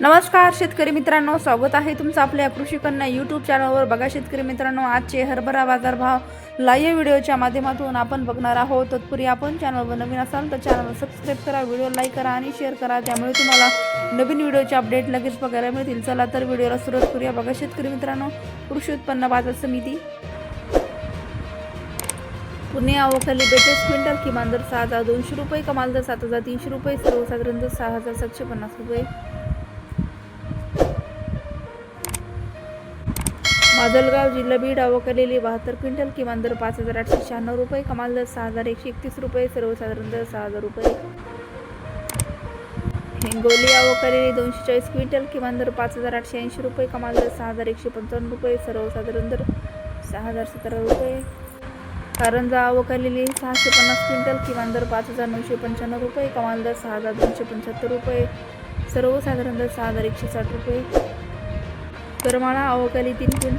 नमस्कार शेतकरी मित्रांनो, स्वागत आहे तुमचं आपल्या कृषी कन्या यूट्यूब चॅनलवर. बघा शेतकरी मित्रांनो, आजचे हरभरा बाजारभाव लाईव्ह व्हिडिओच्या माध्यमातून आपण बघणार आहोत. तत्पूर्वी आपण चॅनलवर नवीन असाल तर चॅनलला सबस्क्राईब करा, व्हिडिओ लाईक करा आणि शेअर करा, त्यामुळे तुम्हाला नवीन व्हिडिओचे अपडेट लगेच बघायला मिळतील. चला तर व्हिडिओला सुरुवात करूया. बघा शेतकरी मित्रांनो, कृषी उत्पन्न बाजार समिती पुणे आवकली 42 क्विंटल, किमान दर 6,200 रुपये, कमाल दर 7,300 रुपये, सर्वसाधारण दर 6,750 रुपये. माजलगाव जिल्हा बीड आवकलेली 72 क्विंटल, किमान दर 5,896 रुपये, कमाल दर 6,131 रुपये, सर्वसाधारण दर 6,000 रुपये. हिंगोली आवकलेली 240 क्विंटल, किमान दर 5,880 रुपये, कमाल दर 6,155 रुपये, सर्वसाधारण दर 6,017 रुपये. कारंजा आवकलेली 650 क्विंटल, किमान दर 5,995 रुपये, कमाल दर 6,275 रुपये, सर्वसाधारण दर 6,160 रुपये. करमाळा आवकली 3 क्विंटल,